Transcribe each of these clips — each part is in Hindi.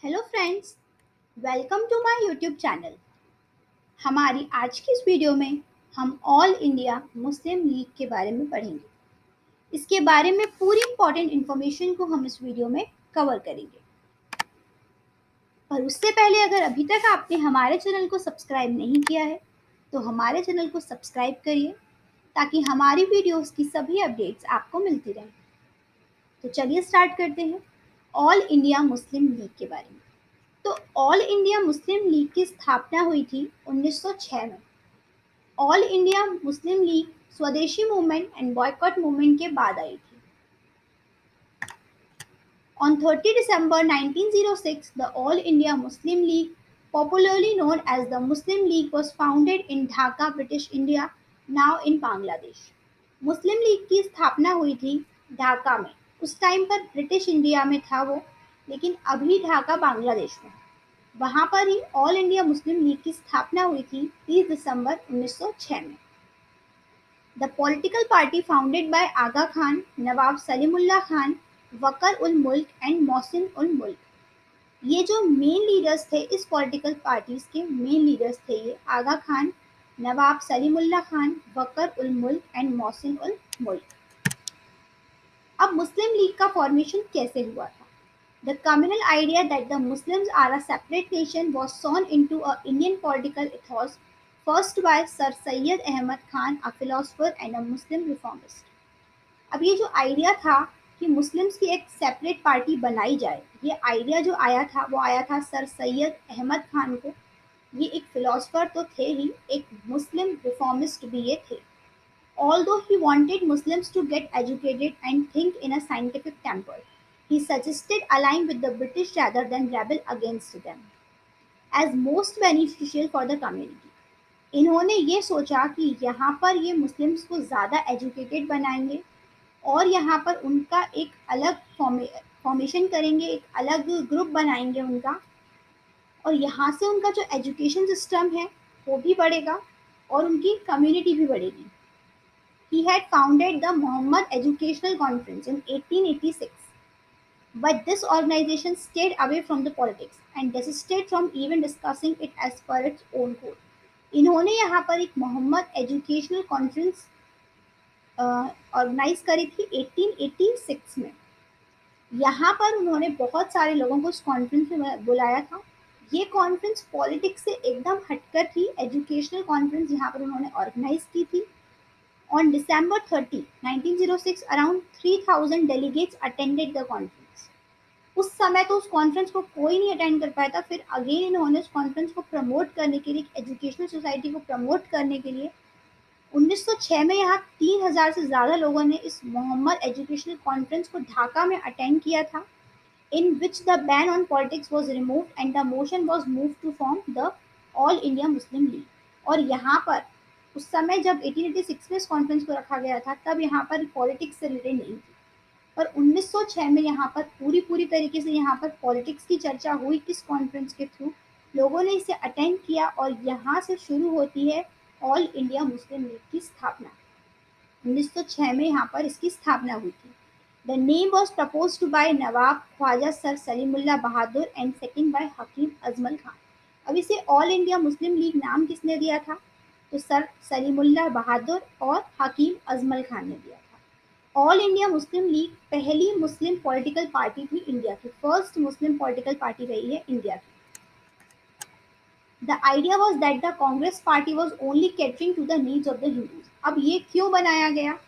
Hello friends, welcome to my YouTube channel. हमारी आज की इस वीडियो में हम ऑल इंडिया मुस्लिम लीग के बारे में पढ़ेंगे। इसके बारे में पूरी इंपॉर्टेंट इन्फॉर्मेशन को हम इस वीडियो में कवर करेंगे। पर उससे पहले अगर अभी तक आपने हमारे चैनल को सब्सक्राइब नहीं किया है तो हमारे चैनल को सब्सक्राइब करिए ताकि हमारी वीडियोस की सभी अपडेट्स आपको मिलती रहें। तो चलिए स्टार्ट करते हैं ऑल इंडिया मुस्लिम लीग के बारे में। तो ऑल इंडिया मुस्लिम लीग की स्थापना हुई थी 1906 में। ऑल इंडिया मुस्लिम लीग स्वदेशी मूवमेंट एंड बॉयकॉट मूवमेंट के बाद आई थी। On 30 December 1906, the All India Muslim League, popularly known as the Muslim League, was founded in Dhaka, British India, now in Bangladesh. Muslim league की स्थापना हुई थी ढाका में। उस टाइम पर ब्रिटिश इंडिया में था वो, लेकिन अभी ढाका बांग्लादेश में। वहां पर ही ऑल इंडिया मुस्लिम लीग की स्थापना हुई थी 30 दिसंबर 1906 में। The political party founded by Aga Khan, Nawab Salimullah Khan, Viqar ul Mulk and Mohsin उल मुल्क, ये जो मेन लीडर्स थे इस पॉलिटिकल पार्टीज के मेन लीडर्स थे ये आगा खान, नवाब सलीमुल्लाह खान, वकर उल मुल्क एंड मोहसिन उल मुल्क। अब मुस्लिम लीग का फॉर्मेशन कैसे हुआ था? The communal idea that the Muslims are a separate nation was sewn into a Indian political ethos first by Sir Syed Ahmad Khan, a philosopher and a Muslim reformist. अब ये जो आइडिया था कि मुस्लिम्स की एक सेपरेट पार्टी बनाई जाए, ये आइडिया जो आया था वो आया था सर सैयद अहमद खान को। ये एक फिलोसफर तो थे ही, एक मुस्लिम रिफॉर्मिस्ट भी ये थे। Although he wanted Muslims to get educated and think in a scientific temper, he suggested align with the British rather than rebel against them, as most beneficial for the community. इन्होंने ये सोचा कि यहाँ पर ये मुस्लिम्स को ज़्यादा एजुकेटेड बनाएंगे और यहाँ पर उनका एक अलग फॉर्मेशन करेंगे, एक अलग ग्रुप बनाएंगे उनका, और यहाँ से उनका जो एजुकेशन सिस्टम है वो भी बढ़ेगा और उनकी कम्युनिटी भी बढ़ेगी। He had founded the Muhammad Educational Conference in 1886, but this organization stayed away from the politics and desisted from even discussing it as per its own code. इन्होंने यहाँ पर एक मोहम्मद एजुकेशनल कॉन्फ्रेंस ऑर्गेनाइज करी थी 1886 में। यहाँ पर उन्होंने बहुत सारे लोगों को इस कॉन्फ्रेंस में बुलाया था। ये कॉन्फ्रेंस पॉलिटिक्स से एकदम हटकर थी, एजुकेशनल कॉन्फ्रेंस यहाँ पर उन्होंने ऑर्गेनाइज की थी। On December 30, 1906, around 3000 delegates attended the conference. उस समय तो उस कॉन्फ्रेंस को कोई नहीं अटेंड कर पाया था। फिर अगेन इन्होंने उस कॉन्फ्रेंस को प्रमोट करने के लिए, एजुकेशनल सोसाइटी को प्रमोट करने के लिए 1906 में यहाँ 3000 से ज़्यादा लोगों ने इस मोहम्मद एजुकेशनल कॉन्फ्रेंस को ढाका में अटेंड किया था, in which the ban on politics was removed and the motion was moved to form the All India Muslim League. और यहाँ पर उस समय जब 1886 में इस कॉन्फ्रेंस को रखा गया था तब यहाँ पर पॉलिटिक्स से रिलेटेड नहीं थी, पर 1906 में यहाँ पर पूरी तरीके से यहाँ पर पॉलिटिक्स की चर्चा हुई। इस कॉन्फ्रेंस के थ्रू लोगों ने इसे अटेंड किया और यहाँ से शुरू होती है ऑल इंडिया मुस्लिम लीग की स्थापना। 1906 में यहाँ पर इसकी स्थापना हुई थी। The name was proposed by Nawab Khwaja Sir Salimullah Bahadur and second by Hakim Azmal Khan. अब इसे ऑल इंडिया मुस्लिम लीग नाम किसने दिया था? तो सर सलीमुल्लाह बहादुर और हकीम अजमल खान ने दिया था। ऑल इंडिया मुस्लिम लीग पहली मुस्लिम पॉलिटिकल पार्टी थी इंडिया की, फर्स्ट मुस्लिम पॉलिटिकल पार्टी रही है इंडिया की। The idea was that the Congress party was only catering to the needs of the Hindus. अब ये क्यों बनाया गया?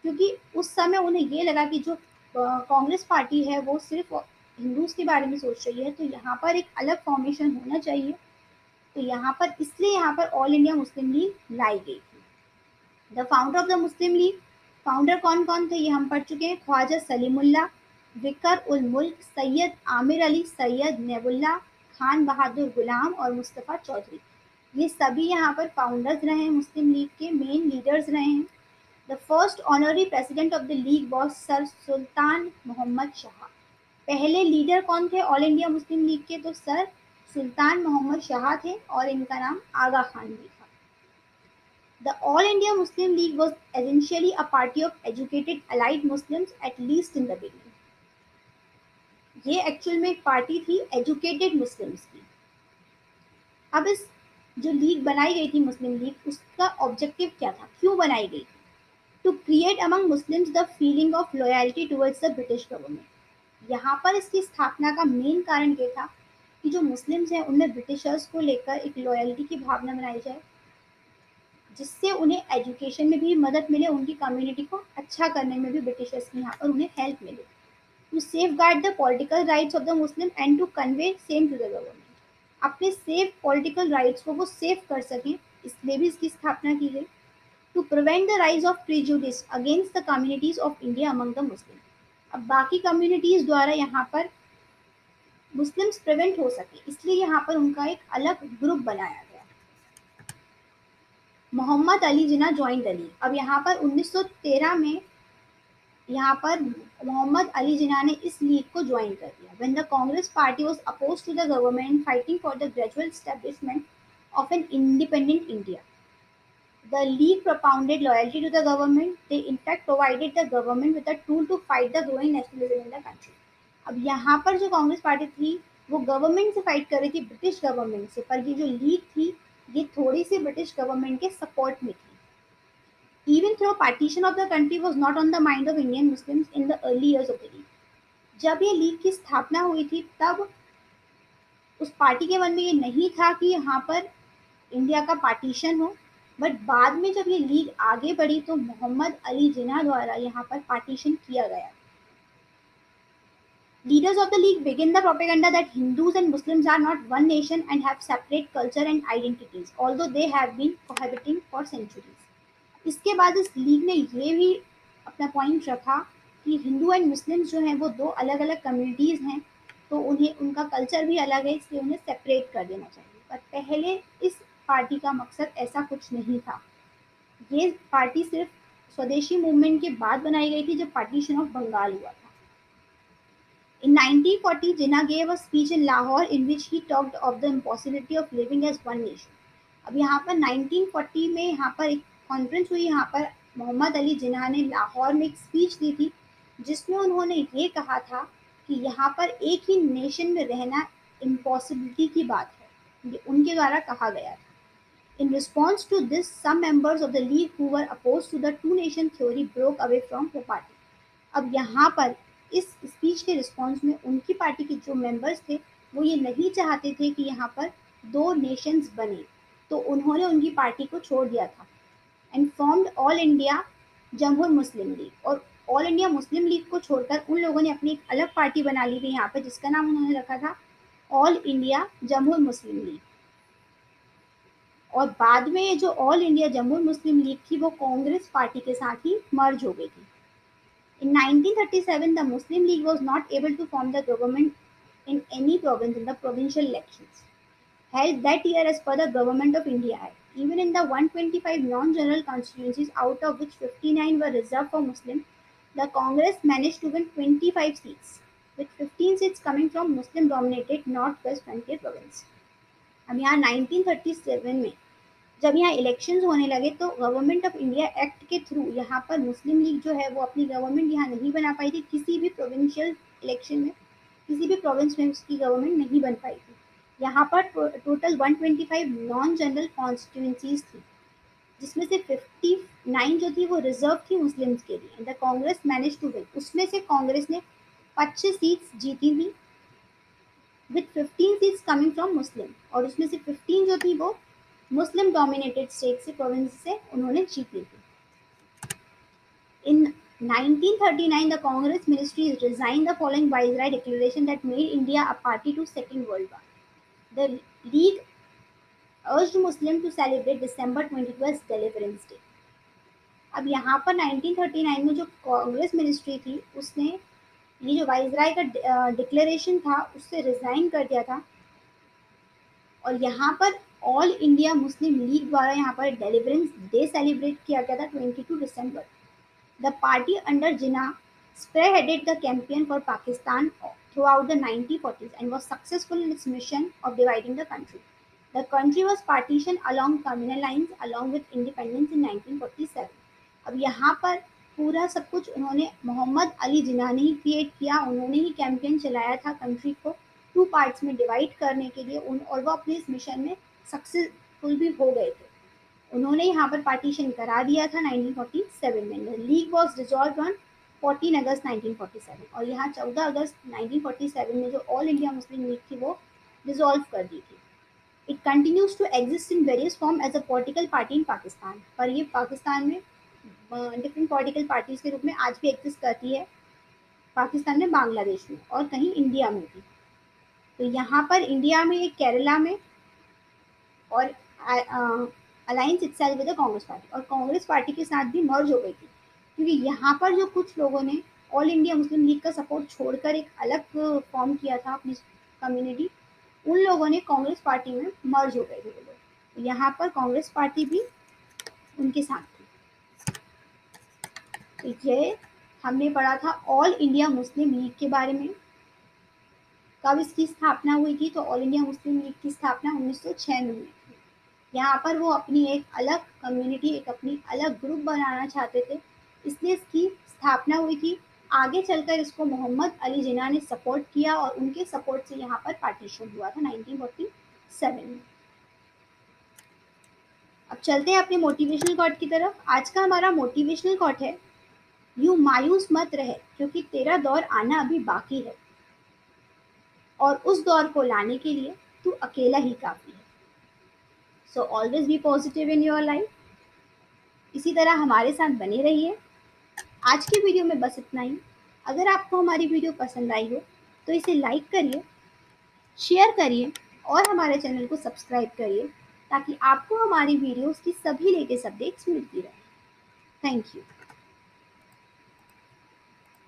क्योंकि उस समय उन्हें ये लगा कि जो कांग्रेस पार्टी है वो सिर्फ हिंदूज के बारे में सोच रही है, तो यहाँ पर एक अलग फॉर्मेशन होना चाहिए। तो यहाँ पर इसलिए यहाँ पर ऑल इंडिया मुस्लिम लीग लाई गई थी। The founder of the Muslim league, founder कौन कौन थे ये हम पढ़ चुके हैं। ख्वाजा सलीमुल्लाह, विकर उल मुल्क, सैयद आमिर अली, सैयद नेबुल्ला, खान बहादुर गुलाम और मुस्तफ़ा चौधरी, ये सभी यहाँ पर फाउंडर्स रहे हैं, मुस्लिम लीग के मेन लीडर्स रहे हैं। The first honorary president of the league was Sir सुल्तान मोहम्मद शाह। पहले लीडर कौन थे ऑल इंडिया मुस्लिम लीग के? तो सर सुल्तान मोहम्मद शाह थे और इनका नाम आगा खान भी था। The All India Muslim League was essentially a party of educated allied Muslims, at least in the beginning. ये एक्चुअल में एक पार्टी थी एजुकेटेड मुस्लिम्स की। अब इस जो लीग बनाई गई थी मुस्लिम लीग, उसका ऑब्जेक्टिव क्या था, क्यों बनाई गई? To create among Muslims the feeling of loyalty towards the British government. यहाँ पर इसकी स्थापना का मेन कारण ये था कि जो मुस्लिम्स हैं उनमें ब्रिटिशर्स को लेकर एक लॉयल्टी की भावना बनाई जाए, जिससे उन्हें एजुकेशन में भी मदद मिले, उनकी कम्युनिटी को अच्छा करने में भी ब्रिटिशर्स की यहाँ पर उन्हें हेल्प मिले, to safeguard the political rights of the Muslim and to convey same to the government. अपने सेफ पॉलिटिकल राइट्स को वो सेव कर सकें, इसलिए भी इसकी स्थापना की गई। To prevent the rise of prejudice against the communities of India among the Muslim. अब बाकी कम्युनिटीज द्वारा यहाँ पर मुस्लिम्स प्रिवेंट हो सके, इसलिए यहाँ पर उनका एक अलग ग्रुप बनाया गया। Mohammad Ali Jinnah join the league. अब यहाँ पर 1913 में यहाँ पर मोहम्मद अली जिन्ना ने इस लीग को ज्वाइन कर दिया। When the Congress party was opposed to the government fighting for the gradual establishment of an independent India, the league propounded loyalty to the government. They in fact provided the government with a tool to fight the growing nationalism in the country. अब यहाँ पर जो कांग्रेस पार्टी थी वो गवर्नमेंट से फाइट कर रही थी, ब्रिटिश गवर्नमेंट से, पर ये जो लीग थी ये थोड़ी सी ब्रिटिश गवर्नमेंट के सपोर्ट में थी। Even though partition of the country was not on the mind of Indian Muslims in the early years of the league. जब ये लीग की स्थापना हुई थी तब उस पार्टी के मन में ये नहीं था कि यहाँ पर इंडिया का पार्टीशन हो, बट बाद में जब ये लीग आगे बढ़ी तो मोहम्मद अली जिन्ना द्वारा यहाँ पर पार्टीशन किया गया। Leaders of the league begin the propaganda that Hindus and Muslims are not one nation and have separate culture and identities, although they have been cohabiting for centuries. इसके बाद इस लीग ने ये भी अपना पॉइंट रखा कि हिंदू एंड मुस्लिम्स जो हैं वो दो अलग अलग कम्युनिटीज़ हैं, तो उन्हें उनका कल्चर भी अलग है, इसलिए उन्हें सेपरेट कर देना चाहिए। पर पहले इस पार्टी का मकसद ऐसा कुछ नहीं था। ये पार्टी सिर्फ स्वदेशी मूवमेंट के बाद बनाई गई थी जब पार्टीशन ऑफ बंगाल हुआ था। In 1940, Jinnah gave a speech in Lahore in which he talked of the impossibility of living as one nation. अब यहाँ पर 1940 में यहाँ पर एक कॉन्फ्रेंस हुई, यहाँ पर मोहम्मद अली जिन्ना ने लाहौर में एक स्पीच दी थी जिसमें उन्होंने ये कहा था कि यहाँ पर एक ही नेशन में रहना इम्पॉसिबिलिटी की बात है, ये उनके द्वारा कहा गया था। In response to this, some members of the league who were opposed to the two nation theory broke away from the party. अब यहाँ पर इस स्पीच के रिस्पॉन्स में उनकी पार्टी के जो मेंबर्स थे वो ये नहीं चाहते थे कि यहाँ पर दो नेशंस बने, तो उन्होंने उनकी पार्टी को छोड़ दिया था and formed all India जमहूर Muslim league. और ऑल इंडिया मुस्लिम लीग को छोड़कर उन लोगों ने अपनी एक अलग पार्टी बना ली थी यहाँ पर, जिसका नाम उन्होंने रखा था ऑल इंडिया जमहूर मुस्लिम लीग। और बाद में ये जो ऑल इंडिया जमहूर मुस्लिम लीग थी वो कांग्रेस पार्टी के साथ ही मर्ज हो गई थी। In 1937, the Muslim League was not able to form the government in any province in the provincial elections held that year as per the Government of India Act. Even in the 125 non-general constituencies, out of which 59 were reserved for Muslims, the Congress managed to win 25 seats, with 15 seats coming from Muslim-dominated Northwest Frontier province. अब यहाँ 1937 में जब यहाँ इलेक्शंस होने लगे तो गवर्नमेंट ऑफ इंडिया एक्ट के थ्रू यहाँ पर मुस्लिम लीग जो है वो अपनी गवर्नमेंट यहाँ नहीं बना पाई थी। किसी भी प्रोविंशियल इलेक्शन में किसी भी प्रोविंस में उसकी गवर्नमेंट नहीं बन पाई थी। यहाँ पर टोटल 125 नॉन जनरल कॉन्स्टिट्यूंसीज थी, जिसमें से 59 जो थी वो रिजर्व थी मुस्लिम्स के लिए। The Congress manage to win, उसमें से कांग्रेस ने 25 सीट्स जीती थी with 15 seats coming from Muslim, और उसमें से 15 जो थी वो मुस्लिम डोमिनेटेड स्टेट से, प्रोविंस से उन्होंने जीत ली थी। In 1939, the Congress ministries resigned the following Viceroy declaration that made India a party to Second World War. The League urged Muslims to celebrate December 22 as Deliverance Day. अब यहाँ पर 1939 में जो कांग्रेस मिनिस्ट्री थी उसने ये जो वाइसराय का डिक्लेरेशन था उससे रिजाइन कर दिया था, और यहाँ पर ऑल इंडिया मुस्लिम लीग द्वारा यहाँ पर डेलिवरेंस डे सेलिब्रेट किया गया था 22 दिसंबर। The party under Jinnah spearheaded the campaign for Pakistan throughout the 1940s and was successful in its mission of dividing the country. The country was partitioned along communal lines along with independence in 1947. अब यहाँ पर पूरा सब कुछ उन्होंने मोहम्मद अली जिन्ना ने ही क्रिएट किया, उन्होंने ही कैंपेन चलाया था कंट्री को 2 पार्ट्स में डिवाइड करने के लिए और वो अपने इस मिशन में सक्सेसफुल भी हो गए थे। उन्होंने यहाँ पर पार्टीशन करा दिया था 1947 में। लीग वॉज डिजॉल्व ऑन 14 अगस्त 1947 और यहाँ 14 अगस्त 1947 में जो ऑल इंडिया मुस्लिम लीग थी वो डिजॉल्व कर दी थी। It continues to exist in various form as a political party in Pakistan, पर ये पाकिस्तान में डिफरेंट पॉलिटिकल पार्टीज के रूप में आज भी एग्जिस्ट करती है, पाकिस्तान में, बांग्लादेश में और कहीं इंडिया में भी। तो यहाँ पर इंडिया में, केरला में और alliance itself with the Congress party, और कांग्रेस पार्टी के साथ भी मर्ज हो गई थी, क्योंकि यहाँ पर जो कुछ लोगों ने ऑल इंडिया मुस्लिम लीग का सपोर्ट छोड़कर एक अलग फॉर्म किया था अपनी कम्युनिटी, उन लोगों ने कांग्रेस पार्टी में मर्ज हो गए थे वो लोग। यहाँ पर कांग्रेस पार्टी भी उनके साथ थी। तो ये हमने पढ़ा था ऑल इंडिया मुस्लिम लीग के बारे में। कब इसकी स्थापना हुई थी? तो ऑल इंडिया मुस्लिम लीग की स्थापना 1906 में हुई थी। यहाँ पर वो अपनी एक अलग कम्युनिटी, एक अपनी अलग ग्रुप बनाना चाहते थे, इसलिए इसकी स्थापना हुई थी। आगे चलकर इसको मोहम्मद अली जिन्ना ने सपोर्ट किया और उनके सपोर्ट से यहाँ पर पार्टीशन हुआ था 1947 में। अब चलते हैं अपने मोटिवेशनल कोट की तरफ। आज का हमारा मोटिवेशनल कोट है, यू मायूस मत रहे क्योंकि तेरा दौर आना अभी बाकी है और उस दौर को लाने के लिए तू अकेला ही काफी है। So always be positive in your life. इसी तरह हमारे साथ बने रहिए। आज की वीडियो में बस इतना ही। अगर आपको हमारी वीडियो पसंद आई हो तो इसे लाइक करिए, शेयर करिए और हमारे चैनल को सब्सक्राइब करिए ताकि आपको हमारी वीडियोस की सभी लेटेस्ट अपडेट्स मिलती रहे। Thank you.